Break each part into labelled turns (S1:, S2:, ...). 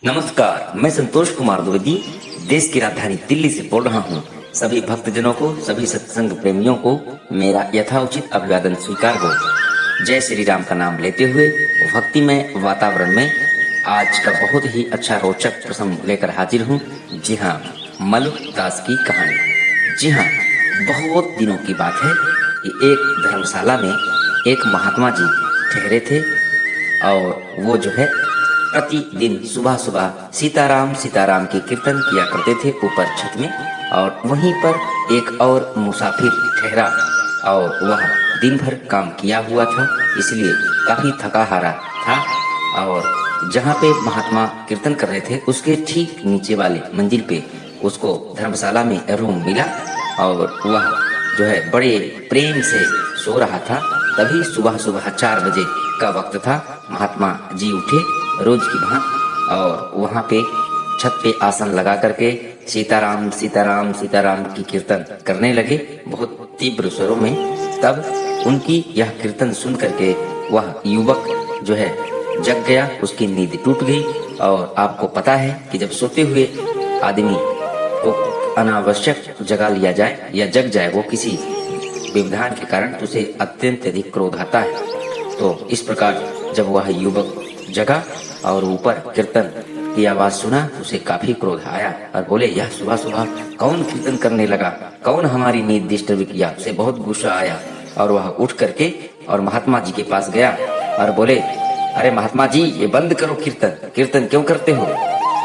S1: नमस्कार, मैं संतोष कुमार द्विवेदी देश की राजधानी दिल्ली से बोल रहा हूँ। सभी भक्तजनों को, सभी सत्संग प्रेमियों को मेरा यथाउचित अभिवादन स्वीकार हो। जय श्री राम का नाम लेते हुए भक्तिमय वातावरण में आज का बहुत ही अच्छा रोचक प्रसंग लेकर हाजिर हूँ। जी हाँ, मलुक दास की कहानी। जी हाँ, बहुत दिनों की बात है कि एक धर्मशाला में एक महात्मा जी ठहरे थे और वो जो है प्रतिदिन सुबह सुबह सीताराम सीताराम की कीर्तन किया करते थे ऊपर छत में। और वहीं पर एक और मुसाफिर ठहरा और वह दिन भर काम किया हुआ था, इसलिए काफी थका हारा था। और जहाँ पे महात्मा कीर्तन कर रहे थे उसके ठीक नीचे वाले मंजिल पे उसको धर्मशाला में रूम मिला और वह जो है बड़े प्रेम से सो रहा था। तभी सुबह सुबह 4 बजे का वक्त था। महात्मा जी उठे रोज की भांति और वहां पे छत पे आसन लगा करके सीताराम सीताराम सीताराम की कीर्तन करने लगे बहुत तीव्र स्वरों में। तब उनकी यह कीर्तन सुन करके वह युवक जो है जग गया, उसकी नींद टूट गई। और आपको पता है कि जब सोते हुए आदमी को अनावश्यक जगा लिया जाए या जग जाए वो किसी व्यवधान के कारण, तो उसे अत्यंत अधिक क्रोध आता है। तो इस प्रकार जब वह युवक जगा और ऊपर कीर्तन की आवाज सुना, उसे काफी क्रोध आया और बोले, यह सुबह सुबह कौन कीर्तन करने लगा, कौन हमारी नींद डिस्टर्ब किया। उसे बहुत गुस्सा आया और वह उठ करके और महात्मा जी के पास गया और बोले, अरे महात्मा जी, ये बंद करो कीर्तन, कीर्तन क्यों करते हो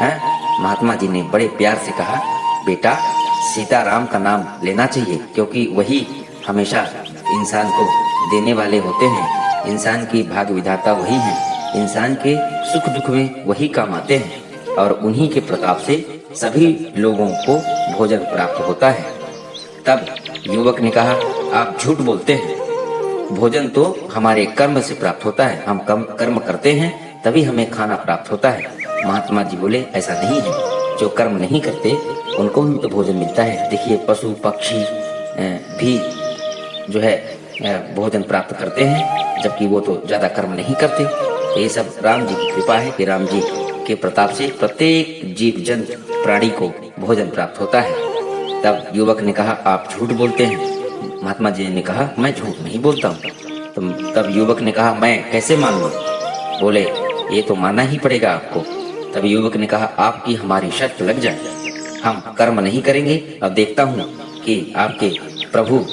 S1: हैं? महात्मा जी ने बड़े प्यार से कहा, बेटा सीताराम का नाम लेना चाहिए, क्योंकि वही हमेशा इंसान को देने वाले होते हैं। इंसान की भाग्य विधाता वही है, इंसान के सुख दुख में वही काम आते हैं और उन्हीं के प्रताप से सभी लोगों को भोजन प्राप्त होता है। तब युवक ने कहा, आप झूठ बोलते हैं, भोजन तो हमारे कर्म से प्राप्त होता है, हम कर्म करते हैं तभी हमें खाना प्राप्त होता है। महात्मा जी बोले, ऐसा नहीं है, जो कर्म नहीं करते उनको भी तो भोजन मिलता है। देखिए पशु पक्षी भी जो है भोजन प्राप्त करते हैं, जबकि वो तो ज्यादा कर्म नहीं करते। ये सब राम जी की कृपा है कि राम जी के प्रताप से प्रत्येक जीव जंतु प्राणी को भोजन प्राप्त होता है। तब युवक ने कहा, आप झूठ बोलते हैं। महात्मा जी ने कहा, मैं झूठ नहीं बोलता हूँ। तब युवक ने कहा, मैं कैसे मान लूं? बोले, ये तो मानना ही पड़ेगा आपको। तब युवक ने कहा, आपकी हमारी शर्त लग जाए, हम कर्म नहीं करेंगे, अब देखता हूँ कि आपके प्रभु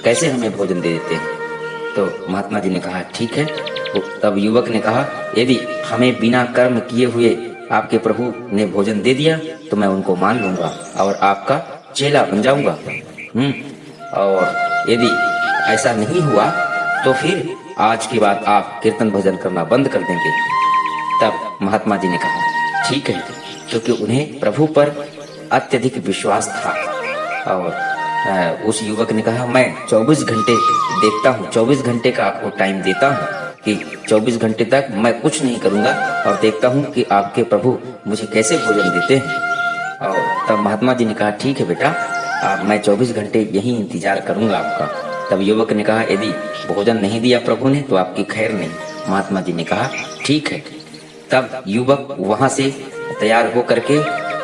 S1: कैसे हमें भोजन दे देते हैं। तो महात्मा जी ने कहा, ठीक है। तब युवक ने कहा, यदि हमें बिना कर्म किए हुए आपके प्रभु ने भोजन दे दिया तो मैं उनको मान लूंगा और आपका चेला बन जाऊंगा। और यदि ऐसा नहीं हुआ तो फिर आज के बाद आप कीर्तन भजन करना बंद कर देंगे। तब महात्मा जी ने कहा, ठीक है, क्योंकि उन्हें प्रभु पर अत्यधिक विश्वास था। और उस युवक ने कहा, मैं 24 घंटे देखता हूँ, 24 घंटे का आपको टाइम देता हूँ कि 24 घंटे तक मैं कुछ नहीं करूंगा और देखता हूँ कि आपके प्रभु मुझे कैसे भोजन देते हैं। और तब महात्मा जी ने कहा, ठीक है बेटा, मैं 24 घंटे यही इंतजार करूंगा आपका। तब युवक ने कहा, यदि भोजन नहीं दिया प्रभु ने तो आपकी खैर नहीं। महात्मा जी ने कहा, ठीक है। तब युवक वहां से तैयार हो करके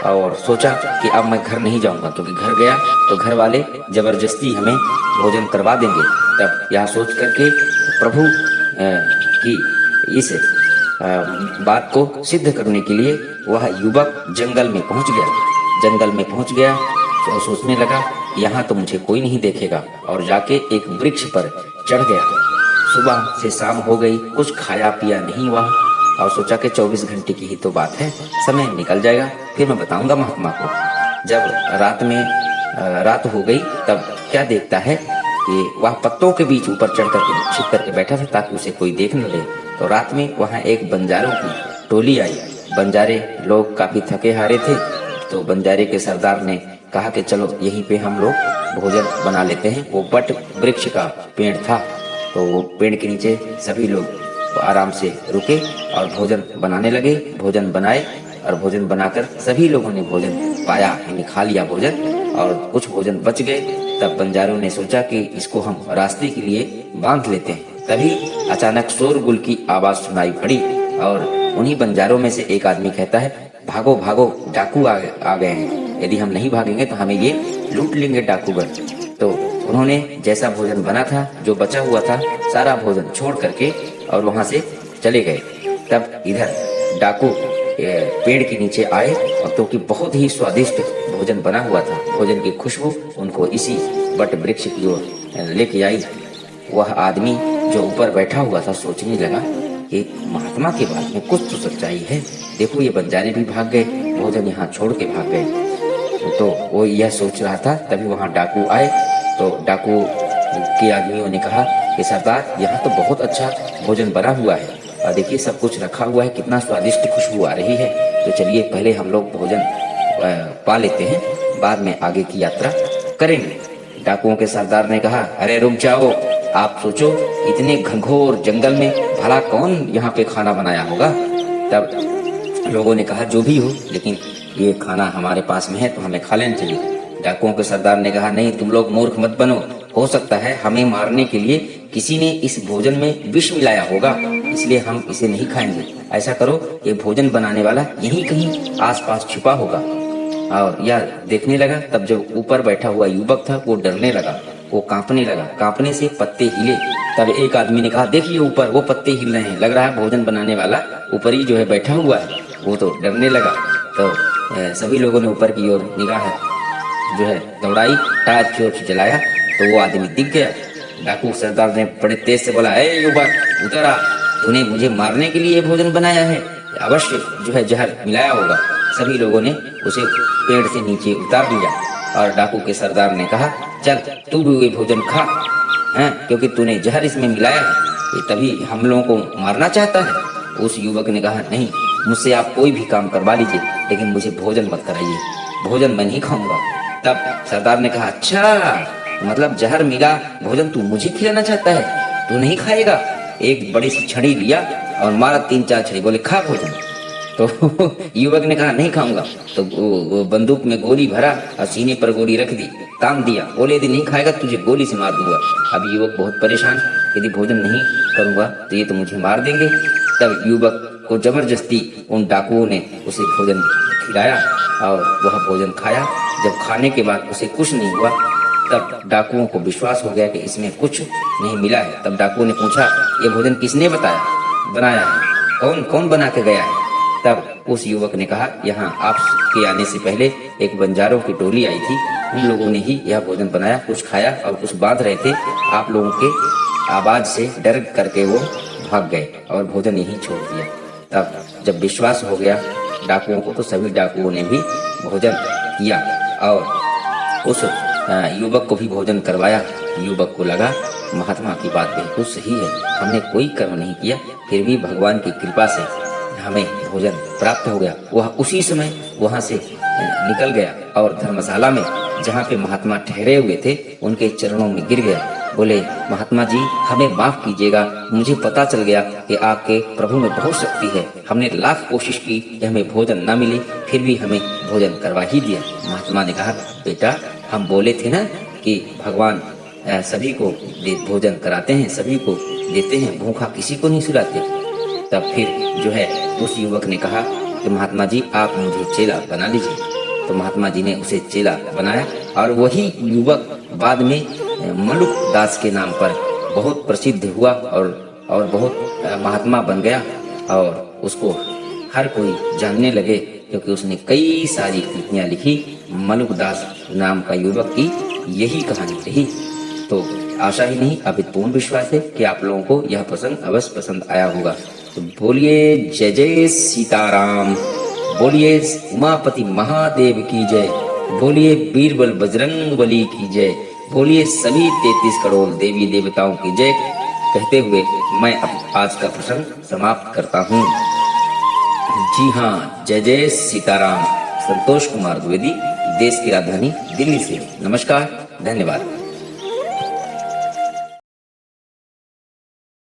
S1: और सोचा कि अब मैं घर नहीं जाऊंगा, क्योंकि घर गया तो घर वाले जबरदस्ती हमें भोजन करवा देंगे। तब यह सोच करके प्रभु की इस बात को सिद्ध करने के लिए वह युवक जंगल में पहुंच गया। जंगल में पहुंच गया तो सोचने लगा, यहाँ तो मुझे कोई नहीं देखेगा, और जाके एक वृक्ष पर चढ़ गया। सुबह से शाम हो गई, कुछ खाया पिया नहीं हुआ और सोचा कि 24 घंटे की ही तो बात है, समय निकल जाएगा, फिर मैं बताऊंगा महात्मा को। जब रात हो गई तब क्या देखता है कि वह पत्तों के बीच ऊपर चढ़ करके छिप करके बैठा था ताकि उसे कोई देख न ले। तो रात में वहाँ एक बंजारों की टोली आई। बंजारे लोग काफी थके हारे थे, तो बंजारे के सरदार ने कहा कि चलो यहीं पे हम लोग भोजन बना लेते हैं। वो बट वृक्ष का पेड़ था, तो वो पेड़ के नीचे सभी लोग आराम से रुके और भोजन बनाने लगे। भोजन बनाए और भोजन बनाकर सभी लोगों ने भोजन पाया, यानी खा लिया भोजन, और कुछ भोजन बच गए। तब बंजारों ने सोचा कि इसको हम रास्ते के लिए बांध लेते हैं। तभी अचानक शोरगुल की आवाज सुनाई पड़ी और उन्हीं बंजारों में से एक आदमी कहता है, भागो भागो, डाकू आ गए हैं, यदि हम नहीं भागेंगे तो हमें ये लूट लेंगे डाकूगर। तो उन्होंने जैसा भोजन बना था, जो बचा हुआ था, सारा भोजन छोड़ करके और वहां से चले गए। तब इधर डाकू पेड़ के नीचे आए और क्योंकि बहुत ही स्वादिष्ट भोजन बना हुआ था, भोजन की खुशबू उनको इसी वट वृक्ष की ओर लेके आई। वह आदमी जो ऊपर बैठा हुआ था सोचने लगा कि महात्मा के बात में कुछ तो सच्चाई है। देखो ये बंजारे भी भाग गए, भोजन यहाँ छोड़ के भाग गए। तो वो यह सोच रहा था, तभी वहाँ डाकू आए। तो डाकू के आदमियों ने कहा कि सरदार यहाँ तो बहुत अच्छा भोजन बना हुआ है और देखिए सब कुछ रखा हुआ है, कितना स्वादिष्ट खुशबू आ रही है। तो चलिए पहले हम लोग भोजन पा लेते हैं, बाद में आगे की यात्रा करेंगे। डाकुओं के सरदार ने कहा, अरे रुक जाओ, आप सोचो इतने घनघोर जंगल में भला कौन यहाँ पे खाना बनाया होगा। तब लोगों ने कहा जो भी हो, लेकिन ये खाना हमारे पास में है तो हमें खा लेना चाहिए। डाकुओं के सरदार ने कहा, नहीं तुम लोग मूर्ख मत बनो, हो सकता है हमें मारने के लिए किसी ने इस भोजन में विष मिलाया होगा, इसलिए हम इसे नहीं खाएंगे। ऐसा करो, ये भोजन बनाने वाला यहीं कहीं आसपास छिपा होगा। और यह देखने लगा, तब जब ऊपर बैठा हुआ युवक था वो डरने लगा, वो कांपने लगा, कांपने से पत्ते हिले। तब एक आदमी ने कहा, देखिए ऊपर वो पत्ते हिल रहे हैं, लग रहा है भोजन बनाने वाला ऊपर ही जो है बैठा हुआ है। वो तो डरने लगा। तो सभी लोगों ने ऊपर की ओर निगाह जो है दौड़ाई, टार्च की ओर से जलाया तो वो आदमी दिख गया। डाकू सरदार ने बड़े तेज से बोला, ए युवक उतर आ, तूने मुझे मारने के लिए भोजन बनाया है, अवश्य जो है जहर मिलाया होगा। सभी लोगों ने उसे पेड़ से नीचे उतार लिया और डाकू के सरदार ने कहा, चल तू भी ये भोजन खा, हैं, क्योंकि तूने जहर इसमें मिलाया है, ये तभी हम लोगों को मारना चाहता है। उस युवक ने कहा, नहीं, मुझसे आप कोई भी काम करवा लीजिए, लेकिन मुझे भोजन मत कराइए, भोजन मैं नहीं खाऊंगा। तब सरदार ने कहा, अच्छा मतलब जहर मिला भोजन तू मुझे खिलाना चाहता है, तू नहीं खाएगा। एक बड़ी सी छड़ी लिया और मारा 3-4 छड़ी, बोले खा भोजन। तो युवक ने कहा नहीं खाऊंगा। तो वो बंदूक में गोली भरा और सीने पर गोली रख दी, तान दिया, बोले यदि नहीं खाएगा तुझे गोली से मार दूंगा। अब युवक बहुत परेशान, यदि भोजन नहीं करूंगा तो ये तो मुझे मार देंगे। तब युवक को जबरदस्ती उन डाकुओं ने उसे भोजन खिलाया और वह भोजन खाया। जब खाने के बाद उसे कुछ नहीं हुआ, तब डाकुओं को विश्वास हो गया कि इसमें कुछ नहीं मिला है। तब डाकुओं ने पूछा, ये भोजन किसने बनाया है, कौन कौन बना के गया है। तब उस युवक ने कहा, यहाँ आपके आने से पहले एक बंजारों की टोली आई थी, उन लोगों ने ही यह भोजन बनाया, कुछ खाया और कुछ बांध रहे थे। आप लोगों के आवाज से डर करके वो भाग गए और भोजन यहीं छोड़ दिया। तब जब विश्वास हो गया डाकुओं को, तो सभी डाकुओं ने भी भोजन किया और उस युवक को भी भोजन करवाया। युवक को लगा महात्मा की बात बिल्कुल सही है, हमने कोई कर्म नहीं किया, फिर भी भगवान की कृपा से हमें भोजन प्राप्त हो गया। वह उसी समय वहां से निकल गया और धर्मशाला में जहाँ पे महात्मा ठहरे हुए थे उनके चरणों में गिर गया। बोले, महात्मा जी हमें माफ कीजिएगा, मुझे पता चल गया कि आपके प्रभु में बहुत शक्ति है, हमने लाख कोशिश की कि हमें भोजन न मिले, फिर भी हमें भोजन करवा ही दिया। महात्मा ने कहा, बेटा हम बोले थे ना कि भगवान सभी को भोजन कराते हैं, सभी को देते हैं, भूखा किसी को नहीं सुलाते। तब फिर जो है उस युवक ने कहा कि महात्मा जी आप मुझे चेला बना लीजिए। तो महात्मा जी ने उसे चेला बनाया और वही युवक बाद में मलुक दास के नाम पर बहुत प्रसिद्ध हुआ और बहुत महात्मा बन गया और उसको हर कोई जानने लगे, क्योंकि उसने कई सारी कृतियां लिखी। मलुक दास नाम का युवक की यही कहानी रही। तो आशा ही नहीं अभी पूर्ण विश्वास है कि आप लोगों को यह प्रसंग अवश्य पसंद आया होगा। तो बोलिए जय जय सीताराम, बोलिए उमापति महादेव की जय, बोलिए बीरबल बजरंग बली की जय, बोलिए सभी 33 करोड़ देवी देवताओं की जय कहते हुए मैं आज का प्रसंग समाप्त करता हूँ। जी हाँ, जय जय सीताराम। संतोष कुमार द्विवेदी, देश की राजधानी दिल्ली से। नमस्कार, धन्यवाद।